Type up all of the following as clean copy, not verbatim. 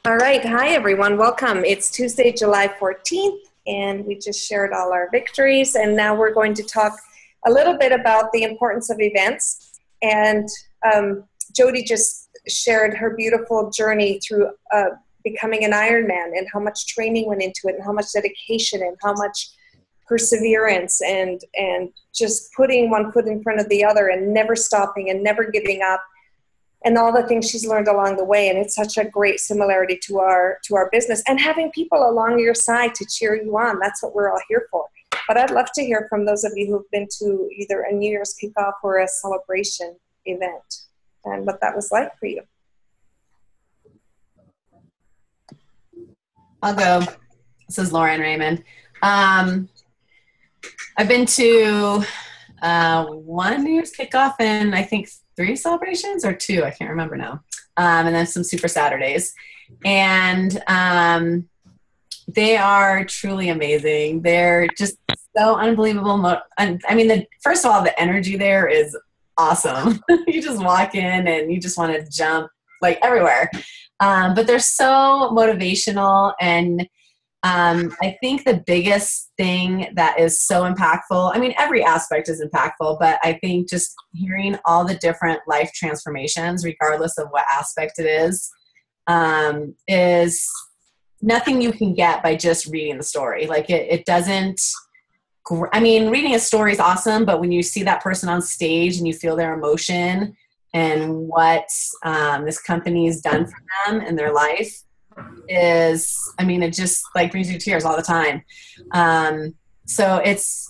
All right. Hi, everyone. Welcome. It's Tuesday, July 14th, and we just shared all our victories. And now we're going to talk a little bit about the importance of events. And Jody just shared her beautiful journey through becoming an Ironman and how much training went into it and how much dedication and how much perseverance and just putting one foot in front of the other and never stopping and never giving up, and all the things she's learned along the way. And it's such a great similarity to our business, and having people along your side to cheer you on. That's what we're all here for. But I'd love to hear from those of you who've been to either a New Year's kickoff or a celebration event and what that was like for you. I'll go. This is Lauren Raymond. I've been to one New Year's kickoff and I think 3 celebrations or 2, I can't remember now. And then some Super Saturdays. And they are truly amazing. They're just so unbelievable. I mean, first of all, the energy there is awesome. You just walk in and you just want to jump like everywhere. But they're so motivational, and I think the biggest thing that is so impactful, I mean, every aspect is impactful, but I think just hearing all the different life transformations, regardless of what aspect it is nothing you can get by just reading the story. Like it doesn't, I mean, reading a story is awesome, but when you see that person on stage and you feel their emotion and what this company's done for them in their life is, I mean, it just like brings you to tears all the time. So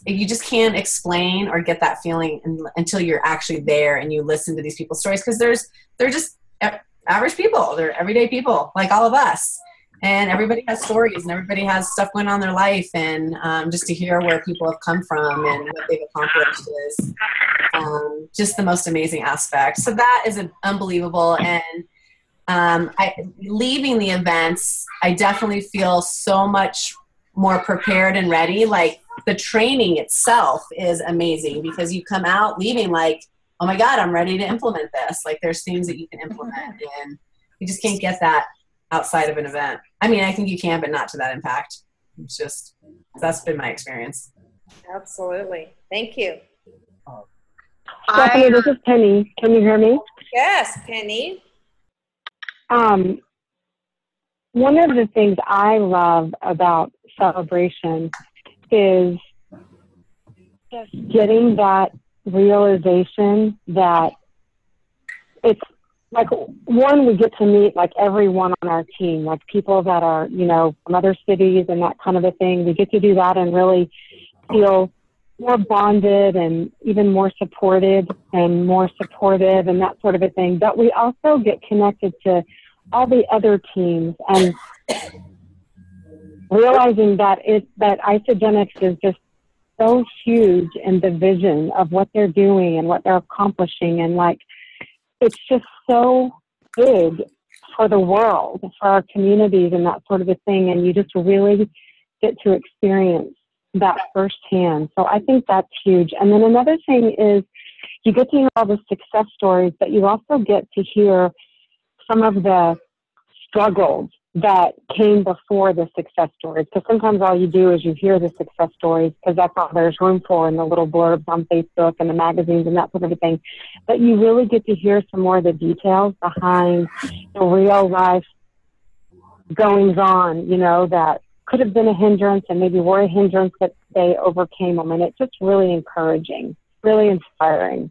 you just can't explain or get that feeling until you're actually there and you listen to these people's stories, because they're just average people. They're everyday people like all of us. And everybody has stories and everybody has stuff going on in their life. And just to hear where people have come from and what they've accomplished is just the most amazing aspect. So that is unbelievable. And leaving the events, I definitely feel so much more prepared and ready. Like the training itself is amazing because you come out leaving like, oh my God, I'm ready to implement this. Like there's things that you can implement, and you just can't get that outside of an event. I mean, I think you can, but not to that impact. It's just, that's been my experience. Absolutely. Thank you. Stephanie, this is Penny. Can you hear me? Yes, Penny. One of the things I love about celebration is just getting that realization that it's like, one, we get to meet like everyone on our team, like people that are, you know, from other cities and that kind of a thing. We get to do that and really feel more bonded and even more supported and more supportive and that sort of a thing. But we also get connected to all the other teams and realizing that Isagenix is just so huge in the vision of what they're doing and what they're accomplishing, and like it's just so big for the world, for our communities and that sort of a thing, and you just really get to experience that firsthand. So I think that's huge. And then another thing is you get to hear all the success stories, but you also get to hear some of the struggles that came before the success stories. Because sometimes all you do is you hear the success stories because that's all there's room for in the little blurbs on Facebook and the magazines and that sort of a thing. But you really get to hear some more of the details behind the real life goings on, you know, that could have been a hindrance and maybe were a hindrance, but they overcame them. And it's just really encouraging, really inspiring.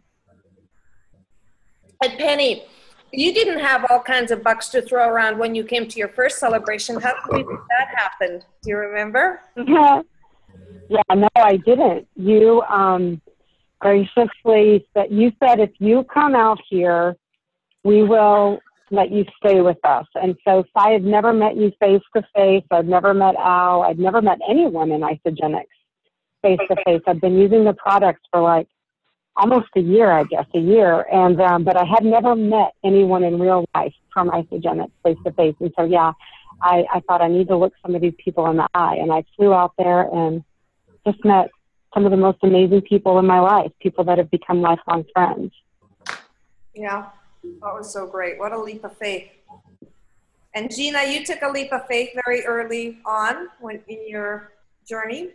And Penny, you didn't have all kinds of bucks to throw around when you came to your first celebration. How did that happen? Do you remember? Yeah, no, I didn't. You graciously said, you said, if you come out here, we will let you stay with us. And so I had never met you face to face. I'd never met Al. I'd never met anyone in Isagenix face to face. I've been using the products for like almost a year. And, but I had never met anyone in real life from Isagenix face to face. And so, yeah, I thought I need to look some of these people in the eye. And I flew out there and just met some of the most amazing people in my life, people that have become lifelong friends. Yeah, that was so great. What a leap of faith. And Gina, you took a leap of faith very early on in your journey.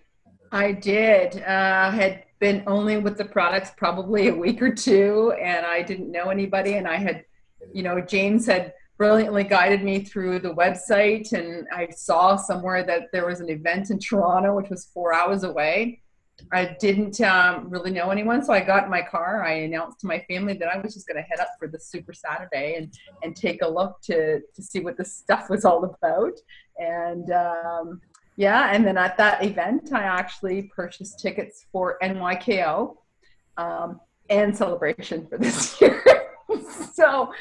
I did. Had been only with the products probably a week or two, and I didn't know anybody. And I had, James had brilliantly guided me through the website, and I saw somewhere that there was an event in Toronto, which was 4 hours away. I didn't really know anyone, so I got in my car. I announced to my family that I was just going to head up for the Super Saturday and take a look to see what this stuff was all about. And and then at that event, I actually purchased tickets for NYKO and Celebration for this year. So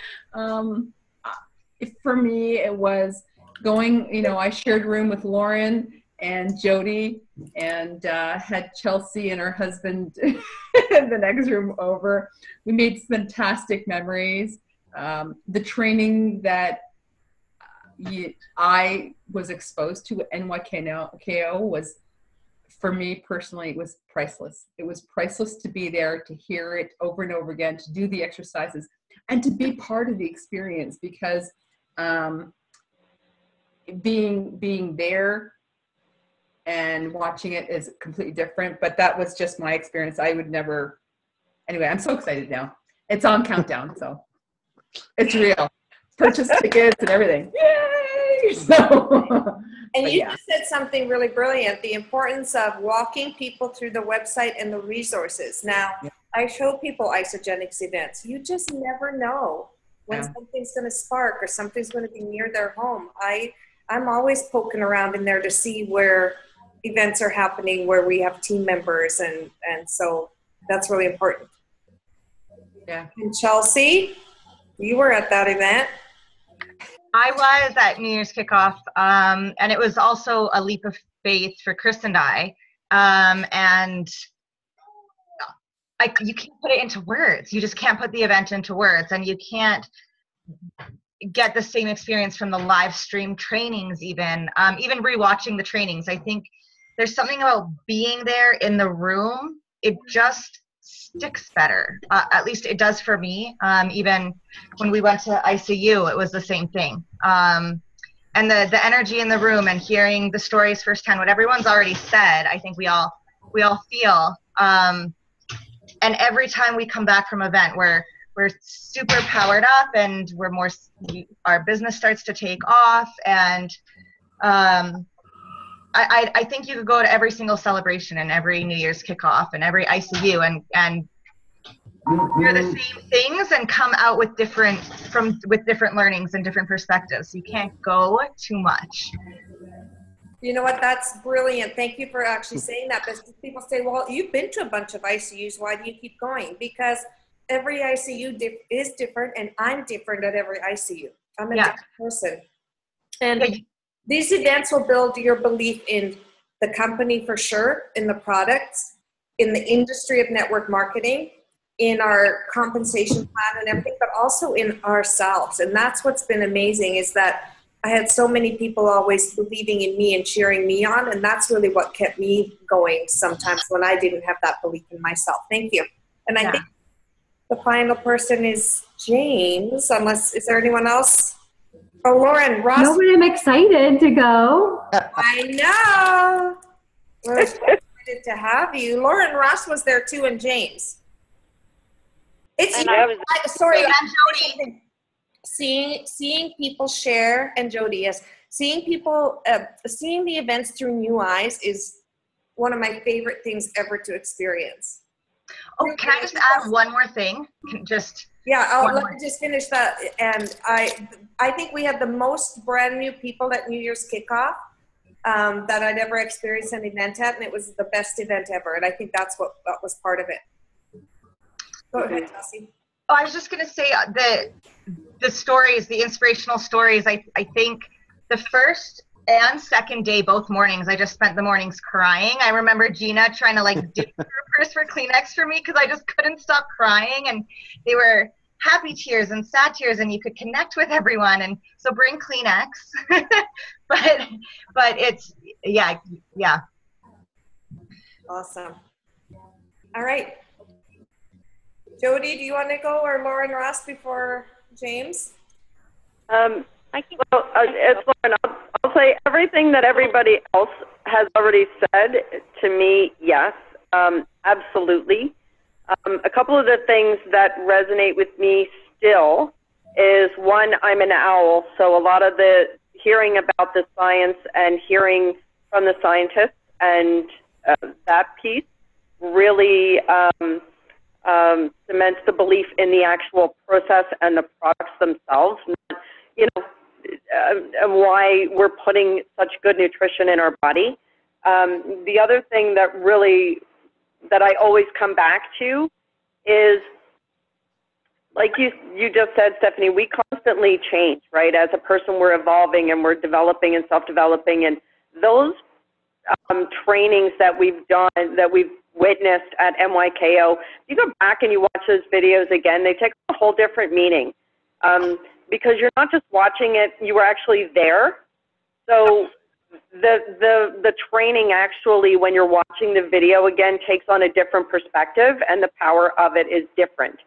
for me, it was going, I shared a room with Lauren and Jody, and had Chelsea and her husband in the next room over. We made fantastic memories. The training that I was exposed to at NYKO was, for me personally, it was priceless. It was priceless to be there, to hear it over and over again, to do the exercises, and to be part of the experience, because being there and watching it is completely different. But that was just my experience. I would never. Anyway, I'm so excited now. It's on countdown, so it's real. Purchase tickets and everything. Yay! So, and you just said something really brilliant, the importance of walking people through the website and the resources. Now, I show people Isagenix events. You just never know when something's going to spark or something's going to be near their home. I'm always poking around in there to see where events are happening, where we have team members, and so that's really important. Yeah. And Chelsea, you were at that event. I was at New Year's kickoff, and it was also a leap of faith for Chris and I. And you can't put it into words. You just can't put the event into words, and you can't get the same experience from the live stream trainings. Even rewatching the trainings, I think there's something about being there in the room. It just sticks better. At least it does for me. Even when we went to ICU, it was the same thing. And the energy in the room and hearing the stories firsthand, what everyone's already said, I think we all feel. And every time we come back from event, we're super powered up, and our business starts to take off. And I think you could go to every single celebration and every New Year's kickoff and every ICU and hear the same things and come out with different learnings and different perspectives. You can't go too much. You know what? That's brilliant. Thank you for actually saying that. Because people say, well, you've been to a bunch of ICUs. Why do you keep going? Because every ICU is different, and I'm different at every ICU. I'm a different person. And these events will build your belief in the company for sure, in the products, in the industry of network marketing, in our compensation plan and everything, but also in ourselves. And that's what's been amazing, is that I had so many people always believing in me and cheering me on, and that's really what kept me going sometimes when I didn't have that belief in myself. Thank you. And I think the final person is James, is there anyone else? Oh, Lauren, Ross. No, but I'm excited to go. I know. We're excited to have you. Lauren Ross was there too, and James. Sorry, and Jody. Seeing people share, and Jody, yes, seeing the events through new eyes is one of my favorite things ever to experience. Oh, can I just add one more thing? Let me just finish that. And I think we had the most brand new people at New Year's kickoff that I'd ever experienced an event at, and it was the best event ever. And I think that was part of it. Go ahead, Chelsea. Oh, I was just going to say the stories, the inspirational stories. I think the first and second day, both mornings, I just spent the mornings crying. I remember Gina trying to dig through her purse for Kleenex for me because I just couldn't stop crying. And they were happy tears and sad tears, and you could connect with everyone. And so bring Kleenex. but it's, yeah. Awesome. All right. Jody, do you want to go, or Lauren Ross before James? Well, it's Lauren. I'll say everything that everybody else has already said. To me, yes, absolutely. A couple of the things that resonate with me still is, one, I'm an owl, so a lot of the hearing about the science and hearing from the scientists and that piece really cements the belief in the actual process and the products themselves, not, why we're putting such good nutrition in our body. The other thing that I always come back to is, like you just said, Stephanie, we constantly change, right? As a person, we're evolving and we're developing and self-developing, and those trainings that we've done, that we've witnessed at MYKO, you go back and you watch those videos again, they take a whole different meaning. Because you're not just watching it, you were actually there. So the training actually, when you're watching the video again, takes on a different perspective, and the power of it is different.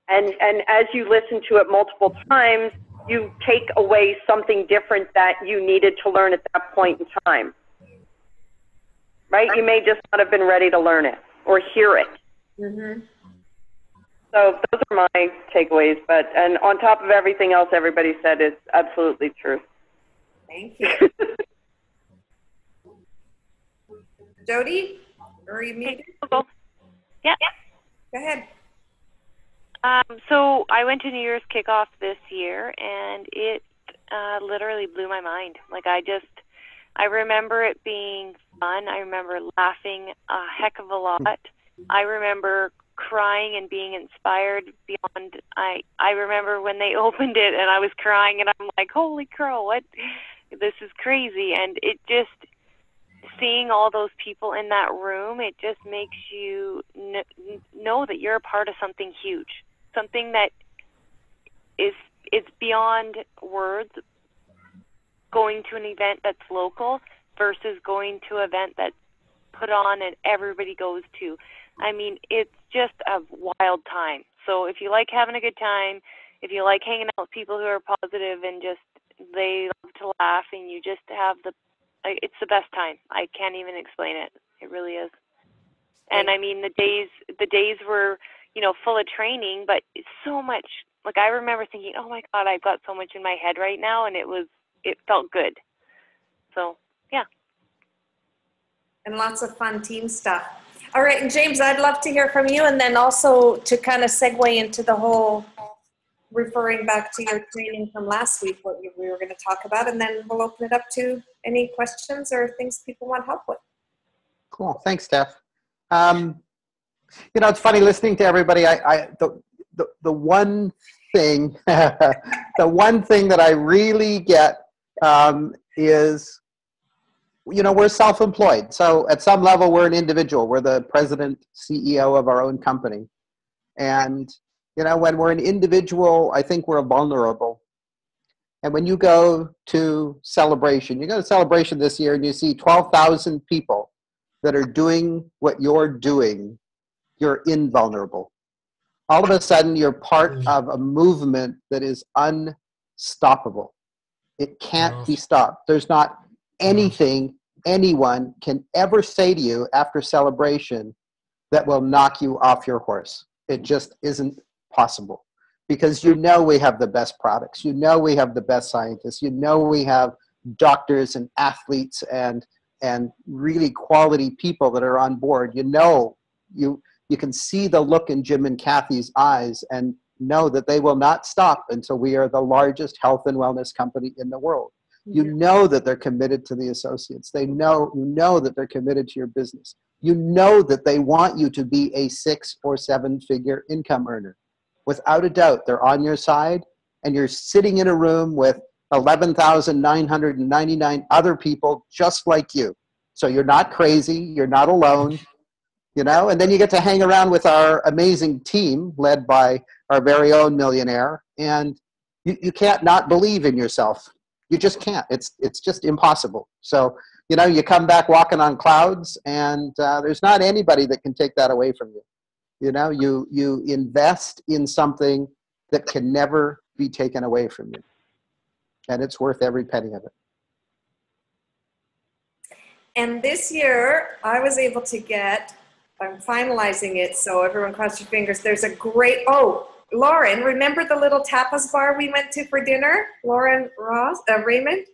And as you listen to it multiple times, you take away something different that you needed to learn at that point in time. Right? You may just not have been ready to learn it or hear it. Mm-hmm. So those are my takeaways. And on top of everything else everybody said, it's absolutely true. Thank you. Jody, are you muted? Yeah. Go ahead. So I went to New Year's kickoff this year, and it literally blew my mind. Like, I remember it being fun. I remember laughing a heck of a lot. I remember crying and being inspired beyond. I remember when they opened it and I was crying, and I'm like, holy crow, what? This is crazy. And it just, seeing all those people in that room, it just makes you know that you're a part of something huge, something that is beyond words. Going to an event that's local versus going to an event that's put on and everybody goes to. I mean, it's just a wild time. So if you like having a good time, if you like hanging out with people who are positive and just they love to laugh, and you just have it's the best time. I can't even explain it. It really is. And I mean, the days were, full of training, but it's so much. Like, I remember thinking, oh my God, I've got so much in my head right now, and it felt good. So, yeah. And lots of fun team stuff. All right, and James, I'd love to hear from you, and then also to kind of segue into the whole referring back to your training from last week, what we were going to talk about, and then we'll open it up to any questions or things people want help with. Cool. Thanks, Steph. It's funny listening to everybody. The one thing, the one thing that I really get is, we're self-employed. So at some level, we're an individual. We're the president, CEO of our own company. And, when we're an individual, I think we're vulnerable. And when you go to Celebration, you go to Celebration this year and you see 12,000 people that are doing what you're doing, you're invulnerable. All of a sudden, you're part of a movement that is unstoppable. It can't be stopped. There's not anything anyone can ever say to you after Celebration that will knock you off your horse. It just isn't possible, because we have the best products. We have the best scientists. We have doctors and athletes and really quality people that are on board. You can see the look in Jim and Kathy's eyes and know that they will not stop until we are the largest health and wellness company in the world. You know that they're committed to the associates. You know that they're committed to your business. You know that they want you to be a 6 or 7 figure income earner. Without a doubt, they're on your side, and you're sitting in a room with 11,999 other people just like you. So you're not crazy. You're not alone. And then you get to hang around with our amazing team led by our very own millionaire, and you can't not believe in yourself. You just can't. It's just impossible. So, you come back walking on clouds, and there's not anybody that can take that away from you. You invest in something that can never be taken away from you. and it's worth every penny of it. And this year, I was able to get, I'm finalizing it, so everyone cross your fingers. There's a great, Lauren, remember the little tapas bar we went to for dinner? Lauren Raymond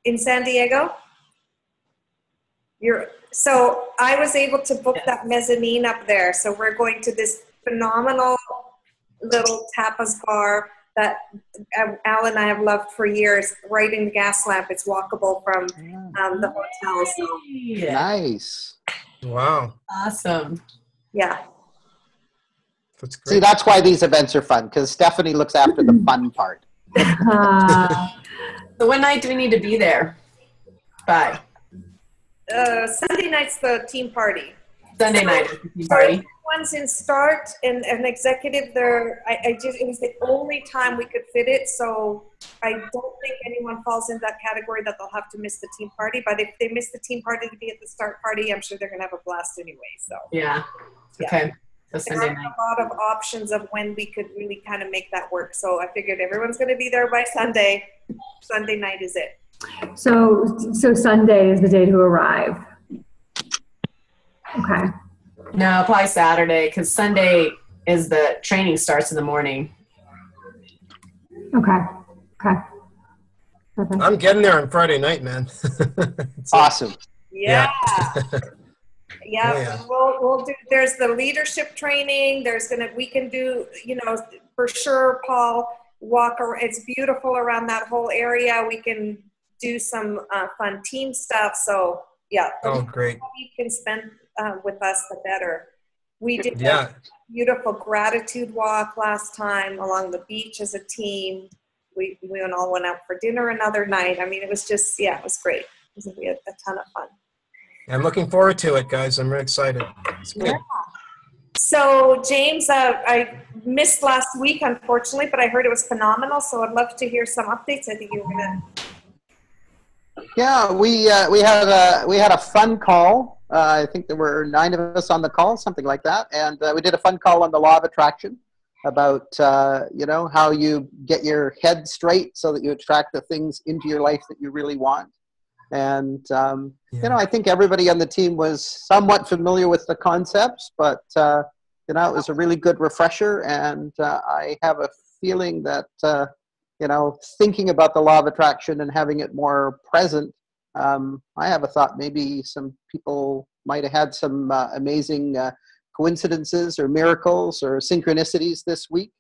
in San Diego? So I was able to book that mezzanine up there. So we're going to this phenomenal little tapas bar that Al and I have loved for years, right in the gas lamp. It's walkable from the hotel. So. Nice. Wow. Awesome. Yeah. That's great. See, that's why these events are fun, because Stephanie looks after the fun part. So what night do we need to be there by? Sunday night's the team party. Sunday night is the team party. Everyone's in start and an executive there. It was the only time we could fit it. So I don't think anyone falls in that category that they'll have to miss the team party. But if they miss the team party to be at the start party, I'm sure they're going to have a blast anyway. So yeah. Okay. So Sunday night. A lot of options of when we could really kind of make that work. So I figured everyone's going to be there by Sunday. Sunday night is it. So Sunday is the day to arrive. Okay. No, probably Saturday, because Sunday is the training starts in the morning. Okay. I'm getting there on Friday night, man. Awesome. Yeah. Yeah. We'll do, there's the leadership training. We can do, for sure, Paul, walk around. It's beautiful around that whole area. We can do some fun team stuff. So yeah. Oh, great. The more you can spend with us, the better. We did a beautiful gratitude walk last time along the beach as a team. We all went out for dinner another night. I mean, it was just, it was great. We had a ton of fun. I'm looking forward to it, guys. I'm really excited. It's good. Yeah. So, James, I missed last week, unfortunately, but I heard it was phenomenal. So I'd love to hear some updates. I think you were going to. Yeah, we had a fun call. I think there were 9 of us on the call, something like that. And we did a fun call on the law of attraction about, how you get your head straight so that you attract the things into your life that you really want. And, I think everybody on the team was somewhat familiar with the concepts, but, it was a really good refresher. And I have a feeling that, thinking about the law of attraction and having it more present, I have a thought maybe some people might have had some amazing coincidences or miracles or synchronicities this week.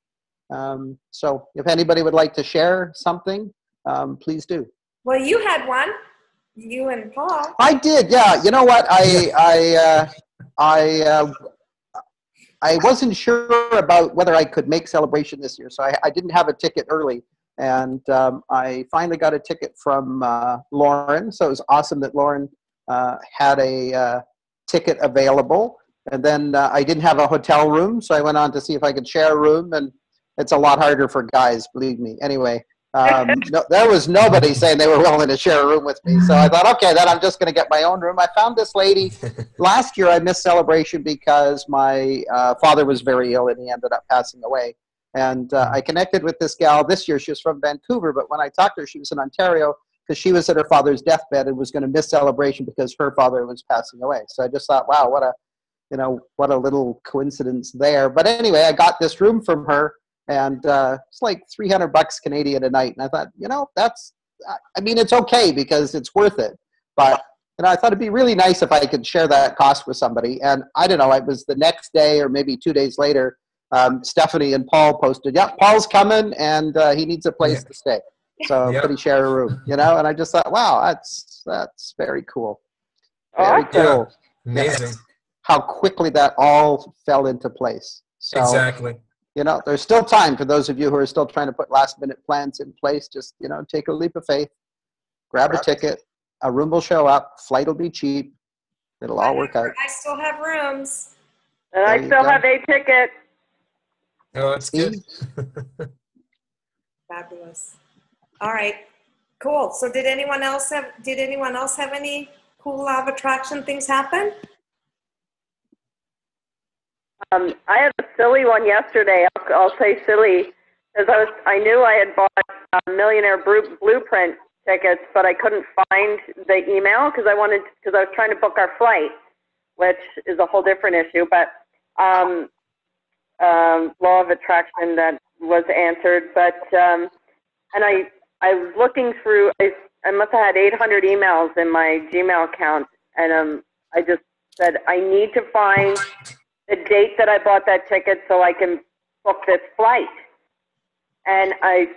So if anybody would like to share something, please do. Well, you had one. You and Paul. I did, yeah. You know what? I wasn't sure about whether I could make Celebration this year, so I didn't have a ticket early. And I finally got a ticket from Lauren, so it was awesome that Lauren had a ticket available. And then I didn't have a hotel room, so I went on to see if I could share a room, and it's a lot harder for guys, believe me. Anyway, there was nobody saying they were willing to share a room with me, so I thought, okay, then I'm just going to get my own room. I found this lady. Last year I missed Celebration because my father was very ill, and he ended up passing away. And I connected with this gal this year. She was from Vancouver, but when I talked to her, she was in Ontario because she was at her father's deathbed and was going to miss Celebration because her father was passing away. So I just thought, wow, what a little coincidence there. But anyway, I got this room from her, and it's like $300 Canadian a night. And I thought, it's okay because it's worth it. But I thought it'd be really nice if I could share that cost with somebody. And I don't know, it was the next day or maybe 2 days later. Stephanie and Paul posted, Paul's coming and he needs a place to stay. So could he share a room, And I just thought, wow, that's very cool. Very cool. Amazing. How quickly that all fell into place. So, exactly. There's still time for those of you who are still trying to put last minute plans in place. Just, take a leap of faith, grab a ticket, a room will show up, flight will be cheap. It'll all work out. I still have rooms. And I still have a ticket. Oh, that's good. Fabulous. All right. Cool. So did anyone else have any cool law of attraction things happen? I had a silly one yesterday. I'll say silly. because I knew I had bought Millionaire Blueprint tickets, but I couldn't find the email because I was trying to book our flight, which is a whole different issue. But law of attraction, that was answered. But and I was looking through. I must have had 800 emails in my Gmail account, and I just said I need to find the date that I bought that ticket so I can book this flight. And I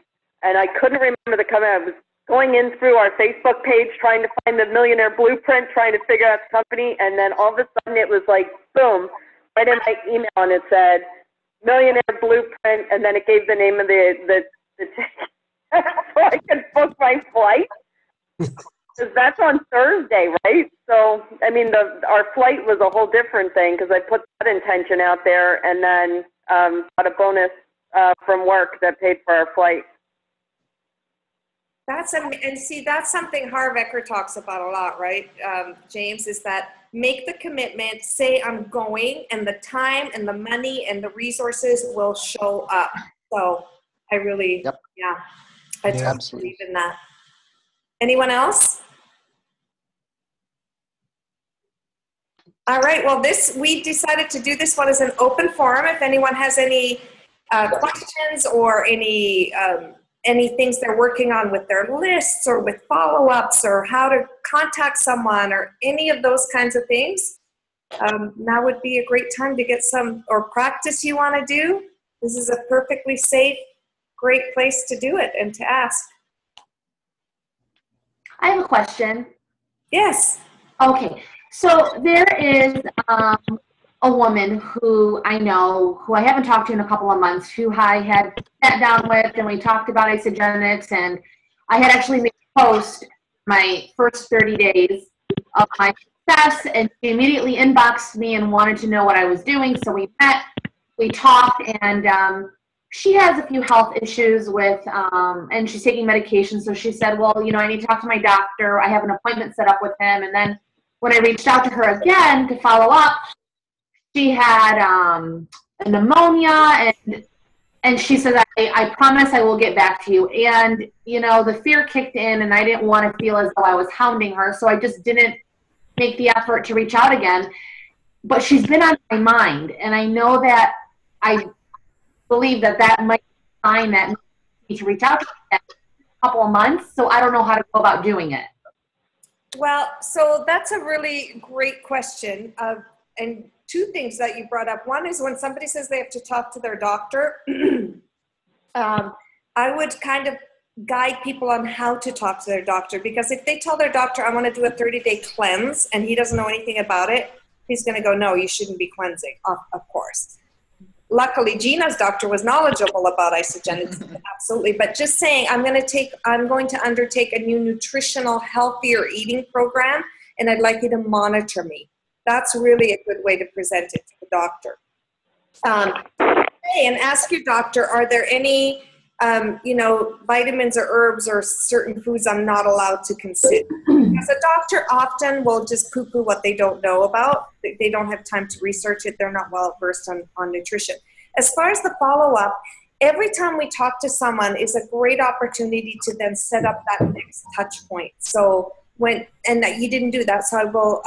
couldn't remember the company. I was going in through our Facebook page trying to find the Millionaire Blueprint, trying to figure out the company, and then all of a sudden it was like, boom, right in my email, and it said Millionaire Blueprint, and then it gave the name of the ticket so I could book my flight. Because that's on Thursday, right? So, I mean, our flight was a whole different thing because I put that intention out there and then got a bonus from work that paid for our flight. And see, that's something Harv Eker talks about a lot, right, James, is that make the commitment, say I'm going, and the time and the money and the resources will show up. So I really, I totally believe in that. Anyone else? All right, well, we decided to do this one as an open forum. If anyone has any questions or any things they're working on with their lists or with follow-ups or how to contact someone or any of those kinds of things, now would be a great time to get some or practice you want to do. This is a perfectly safe, great place to do it and to ask. I have a question. Yes. Okay. So there is a woman who I know, who I haven't talked to in a couple of months, who I had sat down with and we talked about Isagenix, and I had actually made a post my first 30 days of my success, and she immediately inboxed me and wanted to know what I was doing. So we met, we talked, and she has a few health issues with, and she's taking medication. So she said, well, I need to talk to my doctor. I have an appointment set up with him. And then when I reached out to her again to follow up, she had a pneumonia, and she said, I promise I will get back to you. And, the fear kicked in, and I didn't want to feel as though I was hounding her. So I just didn't make the effort to reach out again. But she's been on my mind, and I know that I believe that might be a sign that I need to reach out to her in a couple of months. So I don't know how to go about doing it. Well, so that's a really great question. And two things that you brought up. One is when somebody says they have to talk to their doctor, I would kind of guide people on how to talk to their doctor, because if they tell their doctor, I want to do a 30-day cleanse, and he doesn't know anything about it, he's going to go, no, you shouldn't be cleansing, of course. Luckily, Gina's doctor was knowledgeable about Isagenix, absolutely. But just saying, I'm going to undertake a new nutritional, healthier eating program, and I'd like you to monitor me. That's really a good way to present it to the doctor. And ask your doctor, are there any, vitamins or herbs or certain foods I'm not allowed to consume? Because a doctor often will just poo-poo what they don't know about. They don't have time to research it. They're not well versed on nutrition. As far as the follow-up, every time we talk to someone is a great opportunity to then set up that next touch point. So that you didn't do that, so I will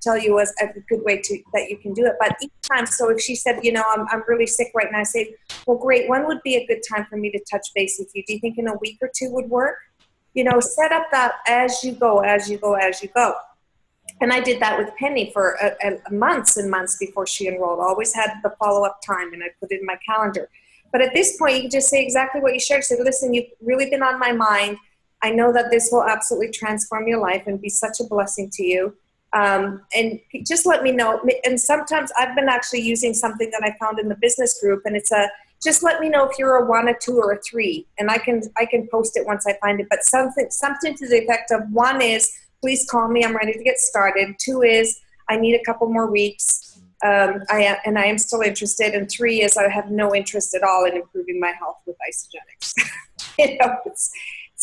tell you as a good way that you can do it. But each time, so if she said, I'm really sick right now, I say, well, great, when would be a good time for me to touch base with you? Do you think in a week or two would work? Set up that as you go. And I did that with Penny for months and months before she enrolled. I always had the follow-up time, and I put it in my calendar. But at this point, you can just say exactly what you shared. Say, listen, you've really been on my mind. I know that this will absolutely transform your life and be such a blessing to you. And just let me know. And sometimes I've been actually using something that I found in the business group, and it's just let me know if you're a 1, a 2, or a 3. And I can post it once I find it. But something to the effect of 1 is, please call me, I'm ready to get started. 2 is, I need a couple more weeks. I am still interested. And 3 is, I have no interest at all in improving my health with Isagenix.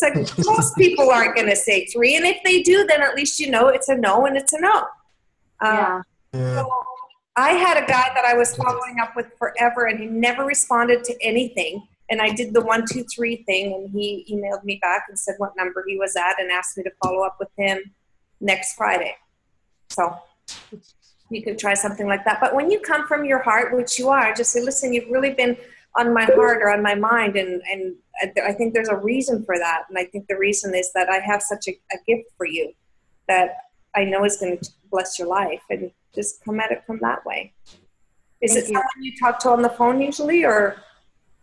It's like most people aren't going to say 3, and if they do, then at least it's a no, and it's a no. So I had a guy that I was following up with forever, and he never responded to anything. And I did the 1, 2, 3 thing, and he emailed me back and said what number he was at and asked me to follow up with him next Friday. So you could try something like that. But when you come from your heart, which you are, just say, listen, you've really been on my heart or on my mind, and I think there's a reason for that. And I think the reason is that I have such a gift for you that I know is going to bless your life, and just come at it from that way. Is it someone you talk to on the phone usually, or?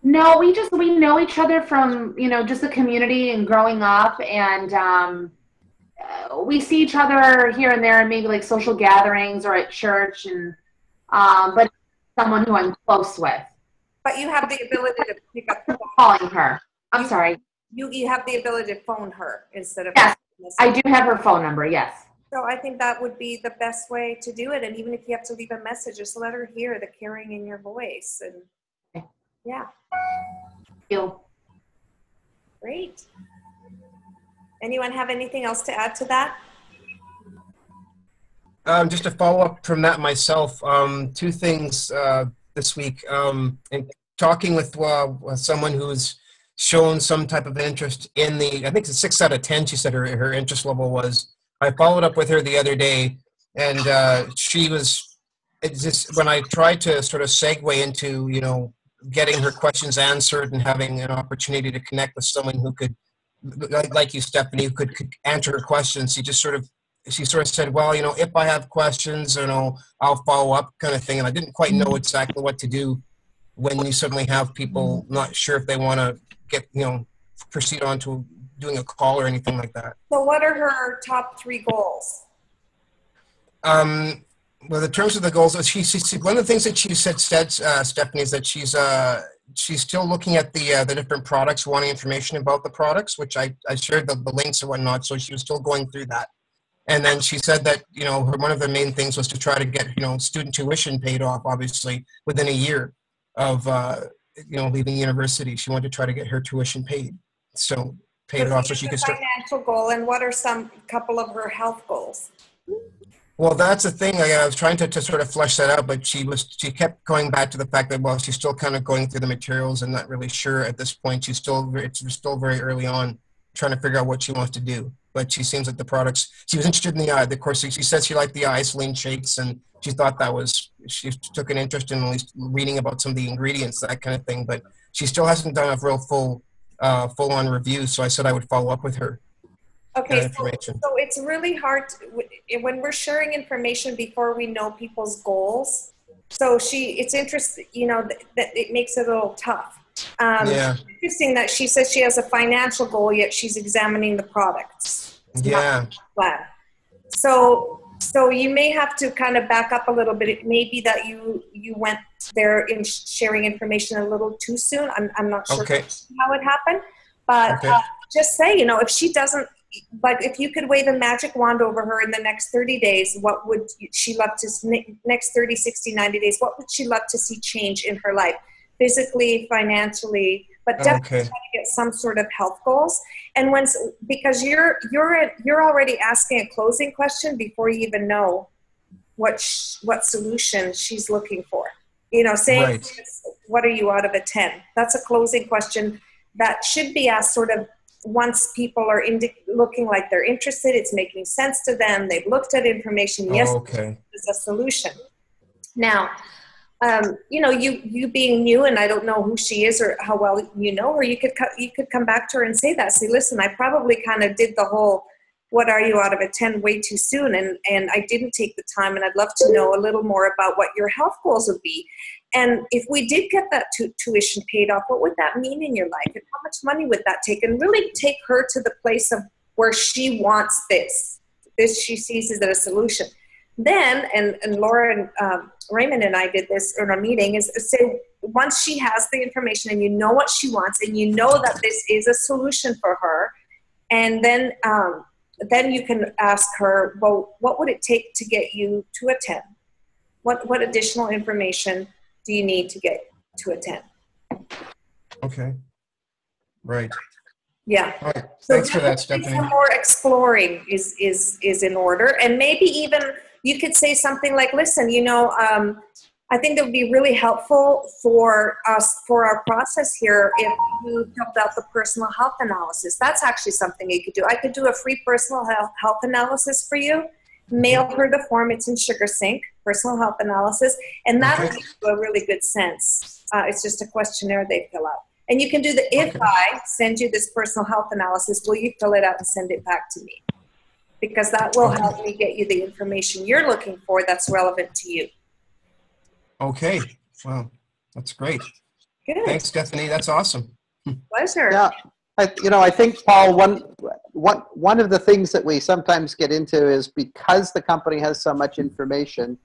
No, we know each other from, just the community and growing up, and we see each other here and there, maybe like social gatherings or at church, and but someone who I'm close with. But you have the ability to pick up the phone. Calling her. I'm sorry. You have the ability to phone her instead of. Yes, I do have her phone number. Yes. So I think that would be the best way to do it. And even if you have to leave a message, just let her hear the caring in your voice. And yeah. Thank you. Great. Anyone have anything else to add to that? Just to follow up from that myself, 2 things this week. In talking with someone who's shown some type of interest in I think it's 6 out of 10, she said her interest level was. I followed up with her the other day, and it's just when I tried to sort of segue into, getting her questions answered and having an opportunity to connect with someone who could, like you, Stephanie, who could answer her questions, she sort of said, well, if I have questions, I'll follow up, kind of thing. And I didn't quite know exactly what to do when you suddenly have people not sure if they want to get, proceed on to doing a call or anything like that. So what are her top 3 goals? Well, in terms of the goals, she one of the things that she said, Stephanie, is that she's still looking at the different products, wanting information about the products, which I shared the links and whatnot. So she was still going through that. And then she said that, one of the main things was to try to get, student tuition paid off, obviously, within a year of, leaving university. She wanted to try to get her tuition paid. So paid off so she could start. Financial goal, and what are couple of her health goals? Well, that's the thing. I was trying to sort of flesh that out, but she kept going back to the fact that, well, she's still kind of going through the materials and not really sure at this point. It's still very early on, trying to figure out what she wants to do. But she seems like the products, she was interested in the course. She said she liked the isolane shakes, and she thought she took an interest in at least reading about some of the ingredients, that kind of thing. But she still hasn't done a real full-on review, so I said I would follow up with her. Okay, so it's really hard when we're sharing information before we know people's goals. So it's interesting, that it makes it a little tough. Interesting that she says she has a financial goal, yet she's examining the products. Yeah. So you may have to kind of back up a little bit. It may be that you went there in sharing information a little too soon. I'm not sure how it happened, but just say, if she doesn't, like, if you could wave a magic wand over her in the next 30 days, what would she love to, next 30, 60, 90 days, what would she love to see change in her life? Physically, financially, but definitely try to get some sort of health goals. And because you're already asking a closing question before you even know what solution she's looking for. Saying, what are you out of a 10? That's a closing question that should be asked sort of once people are looking like they're interested, it's making sense to them, they've looked at information, yes, there's a solution. Now, you being new, and I don't know who she is or how well you know her, you could come back to her and say that. Say, listen, I probably kind of did the whole, what are you out of a 10 way too soon, and I didn't take the time, and I'd love to know a little more about what your health goals would be. And if we did get that tuition paid off, what would that mean in your life? And how much money would that take? And really take her to the place of where she wants this. This she sees as a solution. Then, and Laura and Raymond and I did this in our meeting, is say, once she has the information and you know what she wants and you know that this is a solution for her, and then you can ask her, well, what would it take to get you to a 10? What additional information do you need to get to a 10? Okay. Right. Yeah. All right. Thanks for that, Stephanie. Some more exploring is in order. And maybe even you could say something like, listen, I I think that would be really helpful for us, for our process here, if you filled out the personal health analysis. That's actually something you could do. I could do a free personal health analysis for you, mail her the form. It's in SugarSync, personal health analysis, and that'll give you a really good sense. It's just a questionnaire they fill out. And you can do the, if I send you this personal health analysis, will you fill it out and send it back to me? Because that will help me get you the information you're looking for that's relevant to you. Okay. Wow. That's great. Good. Thanks, Stephanie. That's awesome. Pleasure. Yeah. I think, Paul, one of the things that we sometimes get into is because the company has so much information,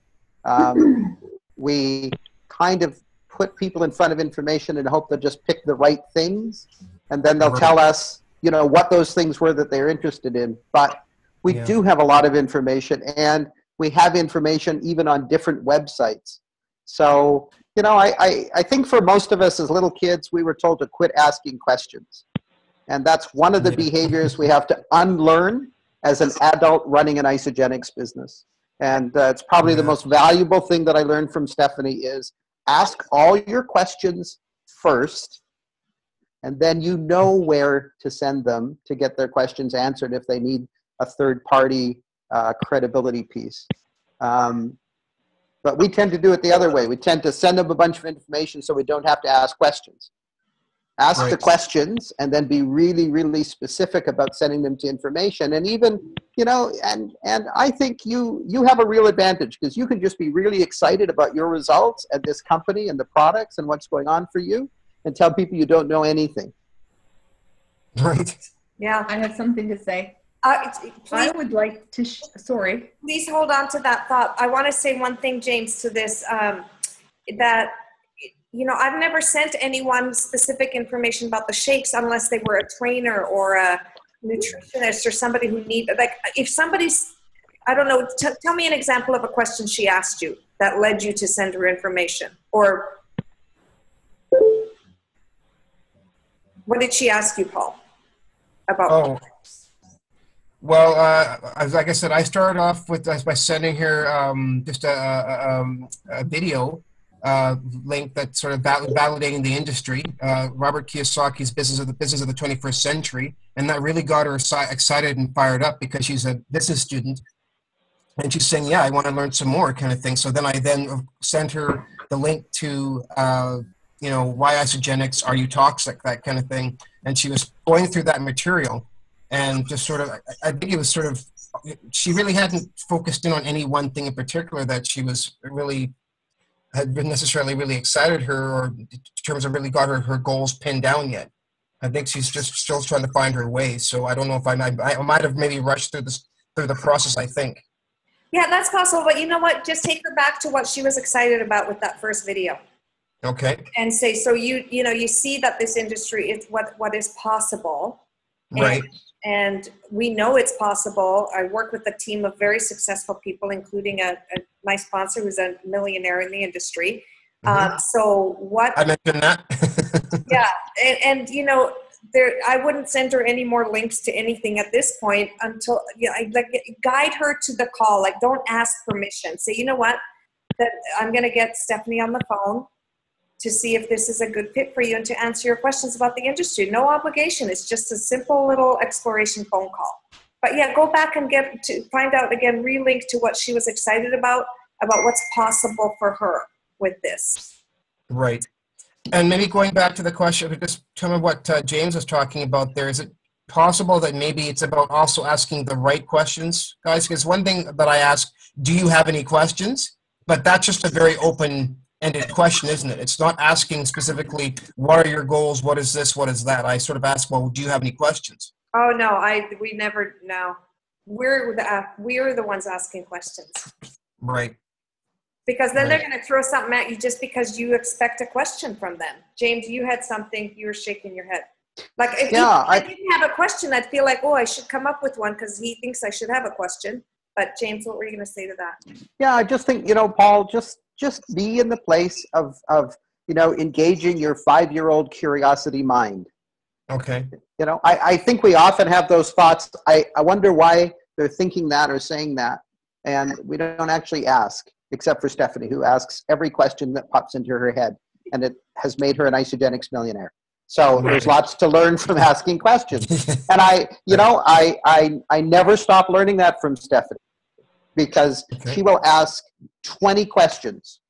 we kind of put people in front of information and hope they'll just pick the right things. And then they'll tell us, what those things were that they're interested in. But we do have a lot of information, and we have information even on different websites. So, I think for most of us as little kids, we were told to quit asking questions. And that's one of the behaviors we have to unlearn as an adult running an Isagenix business. And it's probably the most valuable thing that I learned from Stephanie is ask all your questions first, and then you know where to send them to get their questions answered if they need a third-party credibility piece. But we tend to do it the other way. We tend to send them a bunch of information so we don't have to ask questions. Ask the questions and then be really, really specific about sending them to information. And even, and I think you have a real advantage because you can just be really excited about your results and this company and the products and what's going on for you and tell people you don't know anything. Right. Yeah. I have something to say. I would like to, sorry. Please hold on to that thought. I want to say one thing, James, to this, that, I've never sent anyone specific information about the shakes unless they were a trainer or a nutritionist or somebody who if somebody's, I don't know, tell me an example of a question she asked you that led you to send her information. Or what did she ask you, Paul, about? Well, like I said, I started off by sending her just a video link that's sort of validating the industry, Robert Kiyosaki's business of the 21st century, and that really got her excited and fired up because she's a business student, and she's saying, "Yeah, I want to learn some more," kind of thing. So then I sent her the link to why Isagenix, are you toxic, that kind of thing, and she was going through that material. And just sort of, I think it was sort of, she really hadn't focused in on any one thing in particular that she was really, had been necessarily really excited her or in terms of really got her goals pinned down yet. I think she's just still trying to find her way. So I don't know if I might have maybe rushed through the process, I think. Yeah, that's possible. But you know what? Just take her back to what she was excited about with that first video. Okay. And say, so you see that this industry is what is possible. Right. And we know it's possible. I work with a team of very successful people, including my sponsor, who's a millionaire in the industry. So what? I mentioned that. Yeah, and I wouldn't send her any more links to anything at this point until guide her to the call. Like, don't ask permission. Say, you know what? That I'm going to get Stephanie on the phone to see if this is a good fit for you and to answer your questions about the industry. No obligation. It's just a simple little exploration phone call. But yeah, go back and find out again, relink to what she was excited about what's possible for her with this. Right. And maybe going back to the question, just tell me what James was talking about there. Is it possible that maybe it's about also asking the right questions, guys? Because one thing that I ask, do you have any questions? But that's just a very open-ended question, isn't it? It's not asking specifically, what are your goals? What is this? What is that? I sort of ask, well, do you have any questions? Oh, no, we never, no. We're the ones asking questions. Right. Because then they're going to throw something at you just because you expect a question from them. James, you had something, you were shaking your head. Like, if I didn't have a question, I'd feel like, oh, I should come up with one because he thinks I should have a question. But James, what were you going to say to that? Yeah, I just think, Paul, just be in the place of engaging your 5-year-old curiosity mind. Okay. I think we often have those thoughts. I wonder why they're thinking that or saying that, and we don't actually ask. except for Stephanie, who asks every question that pops into her head, and it has made her an Isogenics millionaire. So there's lots to learn from asking questions. And I never stop learning that from Stephanie, because she will ask 20 questions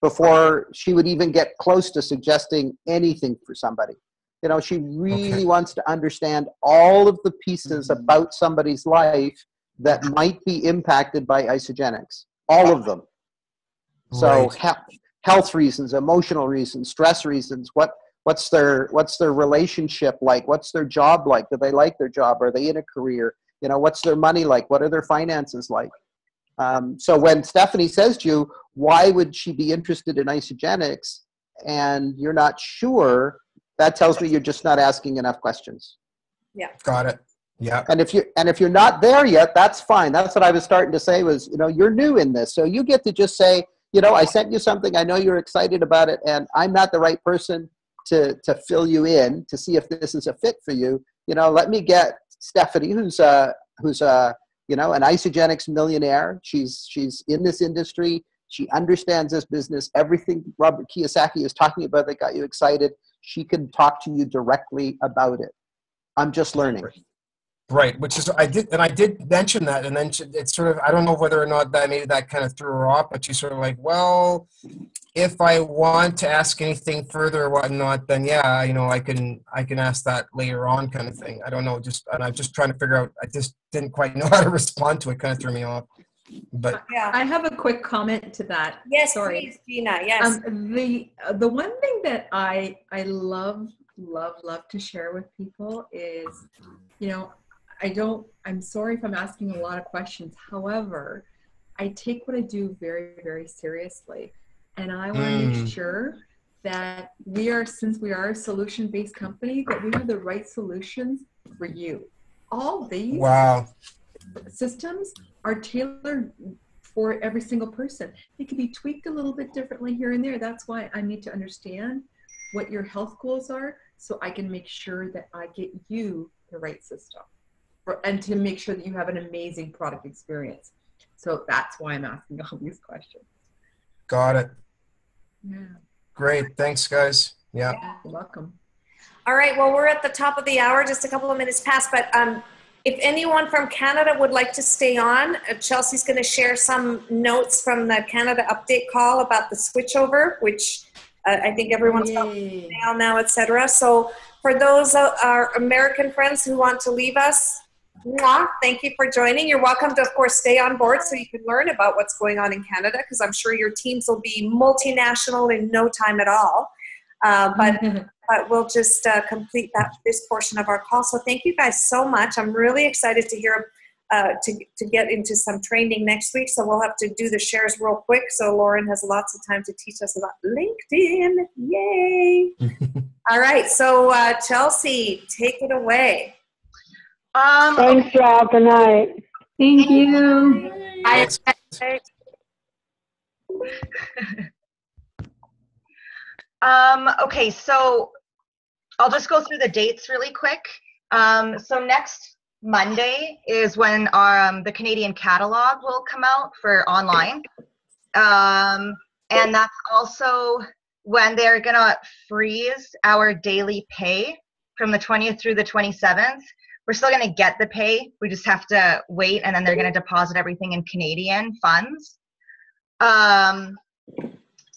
before she would even get close to suggesting anything for somebody. You know, she really wants to understand all of the pieces about somebody's life that might be impacted by Isogenics. All of them. So health reasons, emotional reasons, stress reasons, what's their relationship like? What's their job like? Do they like their job? Are they in a career? You know, what's their money like? What are their finances like? So when Stephanie says to you, why would she be interested in Isogenics, and you're not sure, that tells me you're just not asking enough questions. Yeah. Got it. Yeah. And if you're not there yet, that's fine. That's what I was starting to say was, you know, you're new in this. So you get to just say, you know, I sent you something, I know you're excited about it, and I'm not the right person to fill you in to see if this is a fit for you. You know, let me get Stephanie, who's you know, an Isogenics millionaire. She's in this industry. She understands this business. Everything Robert Kiyosaki is talking about that got you excited, she can talk to you directly about it. I'm just learning. Right, which is I did mention that, and then it's sort of, I don't know whether or not that maybe that kind of threw her off, but she's sort of like, well, if I want to ask anything further or whatnot, then yeah, you know, I can ask that later on, kind of thing. I don't know, and I'm just trying to figure out. I just didn't quite know how to respond to it. Kind of threw me off. But yeah, I have a quick comment to that. Yes, sorry, please, Gina. Yes. The one thing that I love to share with people is, you know, I'm sorry if I'm asking a lot of questions. However, I take what I do very, very seriously. And I want to make sure that since we are a solution-based company, that we have the right solutions for you. All these systems are tailored for every single person. They can be tweaked a little bit differently here and there. That's why I need to understand what your health goals are, so I can make sure that I get you the right system. And to make sure that you have an amazing product experience. So that's why I'm asking all these questions. Got it. Yeah. Great. Thanks, guys. Yeah. You're welcome. All right. Well, we're at the top of the hour, just a couple of minutes past, but if anyone from Canada would like to stay on, Chelsea's going to share some notes from the Canada update call about the switchover, which I think everyone's got mail now, etc. So for those our American friends who want to leave us, thank you for joining. You're welcome to, of course, stay on board so you can learn about what's going on in Canada, because I'm sure your teams will be multinational in no time at all. But we'll just complete this portion of our call. So thank you guys so much. I'm really excited to hear to get into some training next week. So we'll have to do the shares real quick, so Lauren has lots of time to teach us about LinkedIn. Yay! All right. So Chelsea, take it away. Thanks, y'all. Good night. Thank you. Okay, so I'll just go through the dates really quick. So next Monday is when the Canadian catalog will come out for online. And that's also when they're gonna freeze our daily pay from the 20th through the 27th. We're still gonna get the pay. We just have to wait, and then they're gonna deposit everything in Canadian funds. And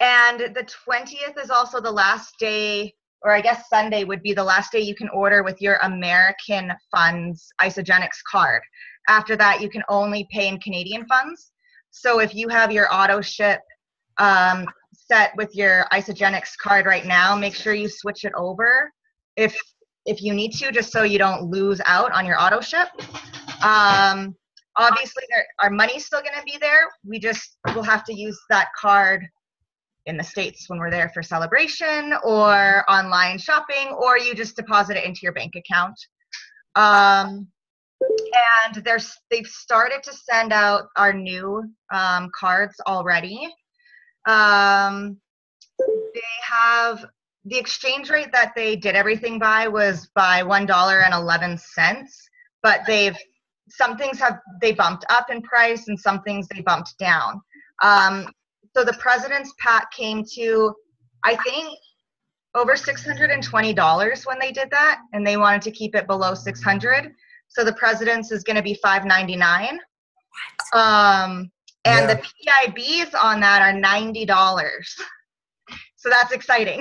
the 20th is also the last day, or I guess Sunday would be the last day you can order with your American Funds Isogenics card. After that, you can only pay in Canadian funds. So if you have your auto ship set with your Isogenics card right now, make sure you switch it over if you need to, just so you don't lose out on your auto ship. Obviously, our money's still going to be there. We'll have to use that card in the States when we're there for celebration or online shopping, or you just deposit it into your bank account. And they've started to send out our new cards already. They have the exchange rate that they did everything by was by $1.11, but some things they bumped up in price and some things they bumped down. So the President's Pack came to, I think, over $620 when they did that, and they wanted to keep it below $600. So the President's is going to be $599. And the PIBs on that are $90. So that's exciting.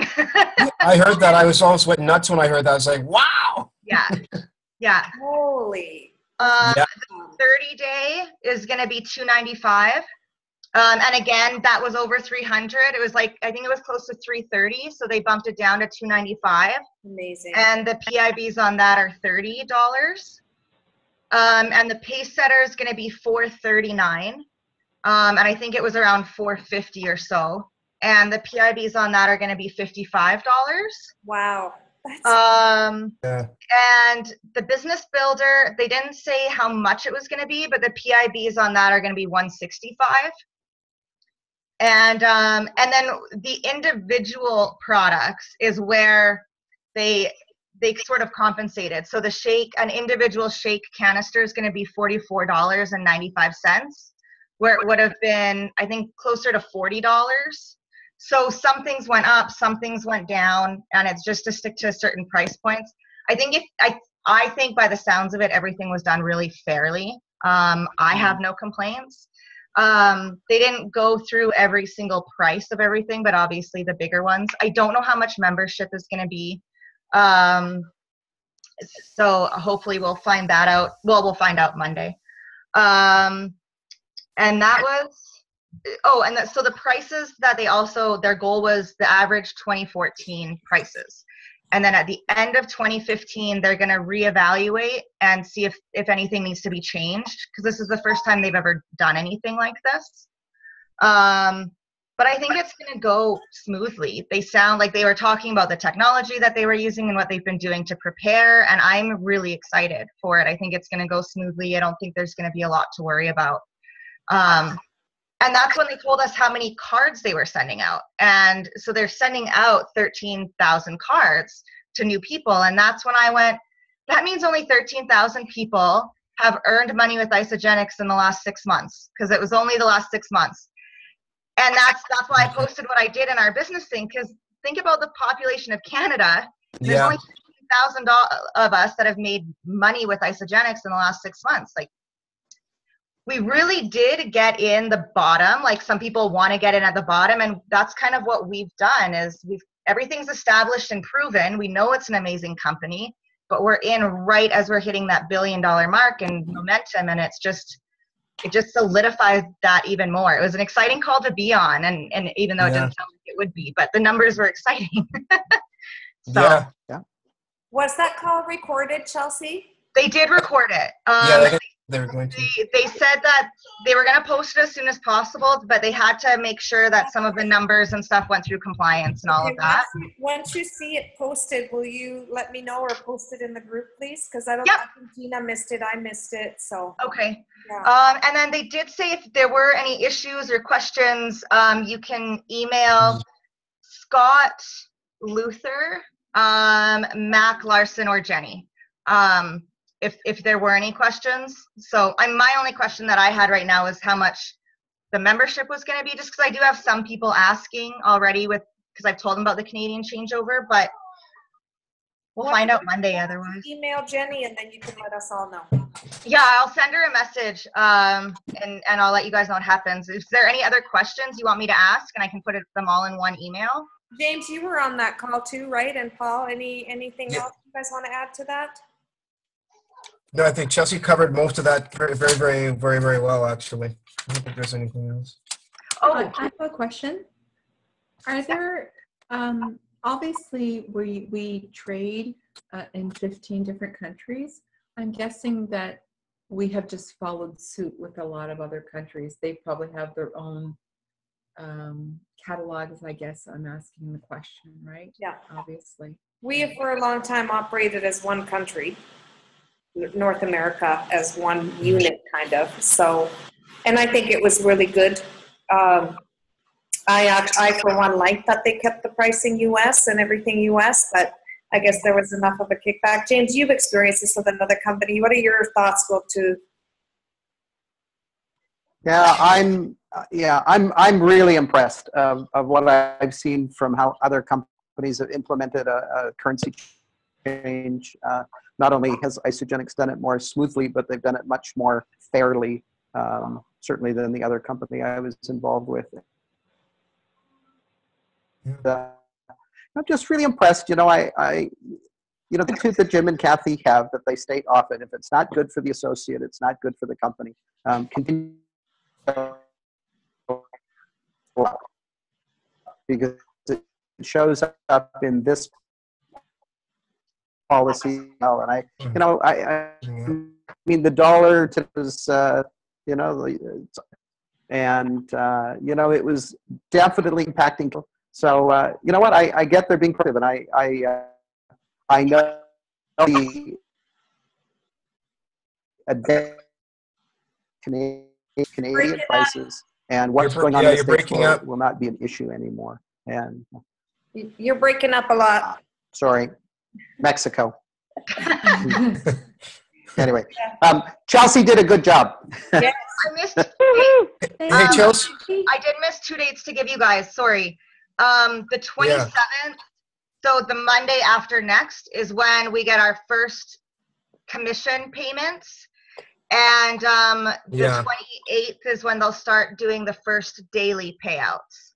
I heard that. I was almost went nuts when I heard that. I was like, wow. Yeah. Holy. The 30-day is going to be $295. And again, that was over 300. It was like, I think it was close to 330. So they bumped it down to 295. Amazing. And the PIBs on that are $30. And the pace setter is going to be $439. And I think it was around $450 or so. And the PIBs on that are going to be $55. Wow. And the Business Builder, they didn't say how much it was going to be, but the PIBs on that are going to be $165. And then the individual products is where they sort of compensated. So the shake, an individual shake canister is going to be $44.95, where it would have been, I think, closer to $40. So some things went up, some things went down, and it's just to stick to certain price points. I think I think by the sounds of it, everything was done really fairly. I have no complaints. They didn't go through every single price of everything, but obviously the bigger ones. I don't know how much membership is going to be. So hopefully we'll find that out. Well, we'll find out Monday. And that was, so the prices that they also, their goal was the average 2014 prices. And then at the end of 2015, they're going to reevaluate and see if anything needs to be changed, because this is the first time they've ever done anything like this. But I think it's going to go smoothly. They sound like they were talking about the technology that they were using and what they've been doing to prepare, and I'm really excited for it. I think it's going to go smoothly. I don't think there's going to be a lot to worry about. And that's when they told us how many cards they were sending out. And so they're sending out 13,000 cards to new people. And that's when I went, that means only 13,000 people have earned money with Isagenix in the last 6 months, because it was only the last 6 months. And that's why I posted what I did in our business thing, because think about the population of Canada. There's only 13,000 of us that have made money with Isagenix in the last 6 months. Like, we really did get in the bottom. Like, some people want to get in at the bottom, and that's kind of what we've done. Is everything's established and proven. We know it's an amazing company, but we're in right as we're hitting that $1 billion mark and momentum, and it just solidifies that even more. It was an exciting call to be on, and even though it didn't sound like it would be, but the numbers were exciting. Yeah. Was that call recorded, Chelsea? They did record it. They were going to. They said that they were going to post it as soon as possible, but they had to make sure that some of the numbers and stuff went through compliance and all of that. Once you see it posted, will you let me know or post it in the group, please? Because I don't think Gina missed it. I missed it. So okay. Yeah. And then they did say if there were any issues or questions, you can email Scott Luther, Mac Larson, or Jenny. If there were any questions. So my only question that I had right now is how much the membership was going to be, just because I do have some people asking already because I've told them about the Canadian changeover, but we'll find out Monday otherwise. Email Jenny and then you can let us all know. Yeah, I'll send her a message and I'll let you guys know what happens. Is there any other questions you want me to ask, and I can put them all in one email? James, you were on that call too, right? And Paul, anything else you guys want to add to that? No, I think Chelsea covered most of that very, very, very, very, very well, actually. I don't think there's anything else. I have a question. Are there, obviously we trade in 15 different countries. I'm guessing that we have just followed suit with a lot of other countries. They probably have their own catalogs, I guess I'm asking the question, right? Yeah. Obviously. We have for a long time operated as one country. North America as one unit, kind of. So, and I think it was really good. I for one liked that they kept the pricing US and everything US, but I guess there was enough of a kickback. James, you've experienced this with another company. What are your thoughts, Will, too? Yeah, Yeah, I'm really impressed of what I've seen from how other companies have implemented a currency change. Not only has Isagenix done it more smoothly, but they've done it much more fairly, certainly than the other company I was involved with. I'm just really impressed. You know, you know, the truth that Jim and Kathy have that they state often: if it's not good for the associate, it's not good for the company. Continue. Because it shows up in this policy, and I mean, the dollar was, you know, and you know, it was definitely impacting. So you know what, I get they're being productive, and I know the Canadian prices and what's going on in the States will not be an issue anymore. And you're breaking up a lot. Sorry, Mexico. Anyway, Chelsea did a good job. Yes. I missed. Hey, Chelsea. I did miss 2 dates to give you guys. Sorry. The 27th. So the Monday after next is when we get our first commission payments. And the 28th is when they'll start doing the first daily payouts.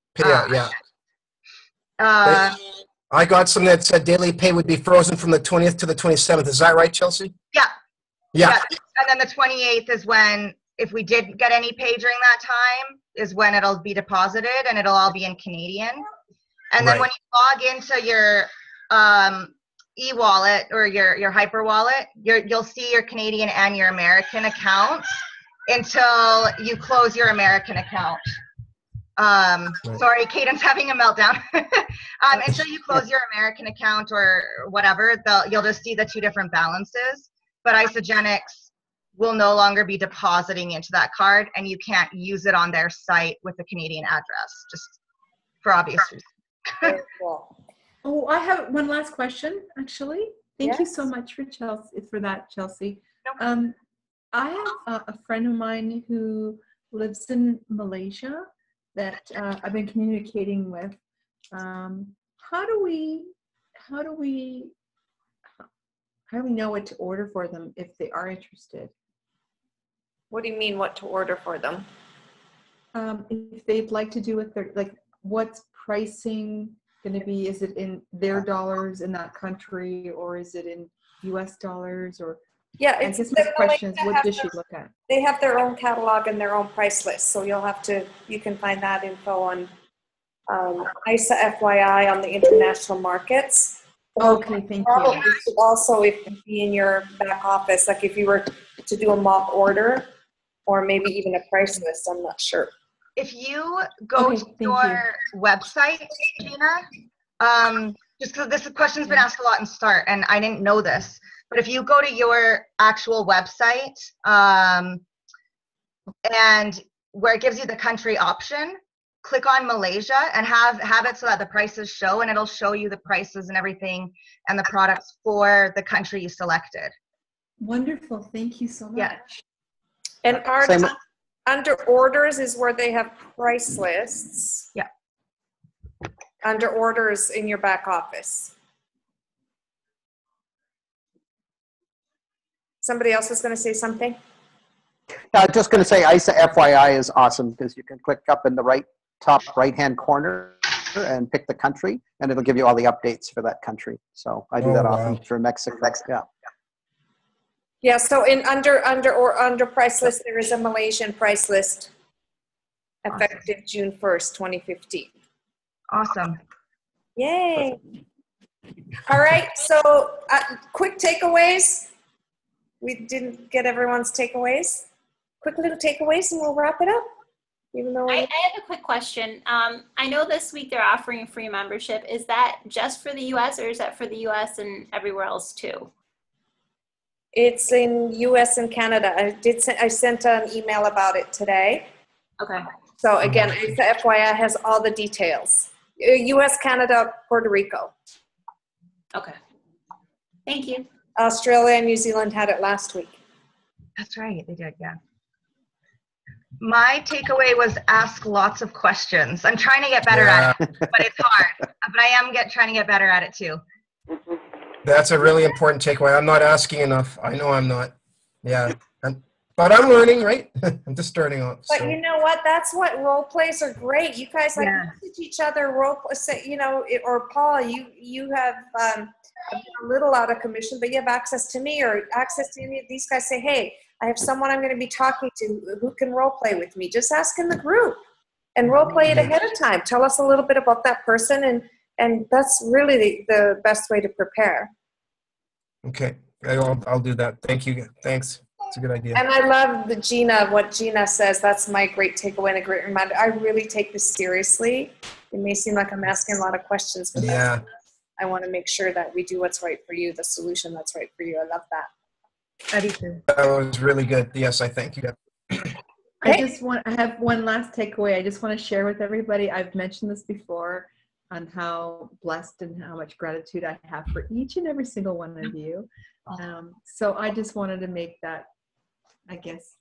I got some that said daily pay would be frozen from the 20th to the 27th. Is that right, Chelsea? Yeah. And then the 28th is when, if we did get any pay during that time, is when it'll be deposited, and it'll all be in Canadian. And then when you log into your e-wallet or your hyper wallet, you'll see your Canadian and your American accounts until you close your American account. Sorry, Caden's having a meltdown. Until you close your American account or whatever, you'll just see the two different balances. But Isagenix will no longer be depositing into that card, and you can't use it on their site with a Canadian address, just for obvious reasons. Very cool. Oh, I have one last question, actually. Thank you so much for that, Chelsea. I have a friend of mine who lives in Malaysia that I've been communicating with. How do we know what to order for them if they are interested? What do you mean, what to order for them? If they'd like to do it, like, what's pricing going to be? Is it in their dollars in that country, or is it in US dollars? Or I guess my question is, what does she look at? They have their own catalog and their own price list, so you can find that info on ISA FYI on the international markets. Okay, thank you. Also, if it be in your back office, like if you were to do a mock order, or maybe even a price list, I'm not sure. If you go to your website, Gina, just because this question's been asked a lot in START, and I didn't know this, but if you go to your actual website, and where it gives you the country option, click on Malaysia and have it so that the prices show, and it'll show you the prices and everything and the products for the country you selected. Wonderful. Thank you so much. And under orders is where they have price lists. Yeah. Under orders in your back office. Somebody else was going to say something? I'm just going to say ISA FYI is awesome because you can click up in the top right-hand corner and pick the country, and it'll give you all the updates for that country. So I do that often for Mexico. Yeah, so under price list, there is a Malaysian price list effective June 1st, 2015. Awesome. Yay. All right, so quick takeaways. We didn't get everyone's takeaways. Quick little takeaways and we'll wrap it up. Even though I have a quick question. I know this week they're offering a free membership. Is that just for the US, or is that for the US and everywhere else too? It's in US and Canada. I sent an email about it today. Okay. So again, FYI has all the details. US, Canada, Puerto Rico. Okay. Thank you. Australia and New Zealand had it last week. That's right, they did, yeah. My takeaway was ask lots of questions. I'm trying to get better at it, but it's hard. But I am trying to get better at it too. That's a really important takeaway. I'm not asking enough. I know I'm not. Yeah. But I'm learning, right? I'm just starting off. But so. you know what? That's what role plays are great. You guys like message each other you know, or Paul, you have a little out of commission, but you have access to me or access to any of these guys. Say, hey, I have someone I'm going to be talking to who can role play with me. Just ask in the group and role play it ahead of time. Tell us a little bit about that person, and that's really the best way to prepare. Okay, I'll do that. Thank you. Thanks. It's a good idea. And I love what Gina says. That's my great takeaway and a great reminder. I really take this seriously. It may seem like I'm asking a lot of questions, but I want to make sure that we do what's right for you, the solution that's right for you. I love that. I do too. That was really good. Yes, I thank you. I have one last takeaway. I just want to share with everybody. I've mentioned this before on how blessed and how much gratitude I have for each and every single one of you. So I just wanted to make that, I guess,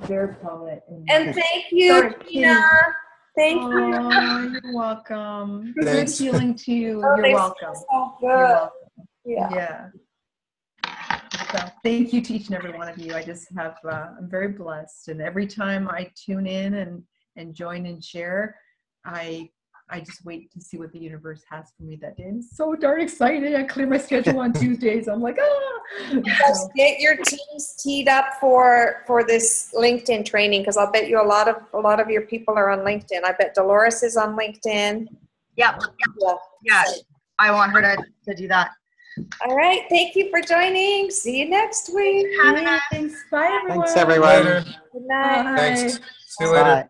very prominent. And thank you, Gina. Thank you. You're welcome. Good healing to you. You're welcome. So good. You're welcome. Yeah. So thank you to each and every one of you. I just have, I'm very blessed. And every time I tune in and join and share, I just wait to see what the universe has for me that day. I'm so darn excited. I clear my schedule on Tuesdays. I'm like, Just get your teams teed up for this LinkedIn training, because I'll bet you a lot of your people are on LinkedIn. I bet Dolores is on LinkedIn. Yeah. I want her to do that. All right. Thank you for joining. See you next week. Thanks. Bye, everyone. Thanks, everyone. Later. Good night. Thanks. See you later. Bye.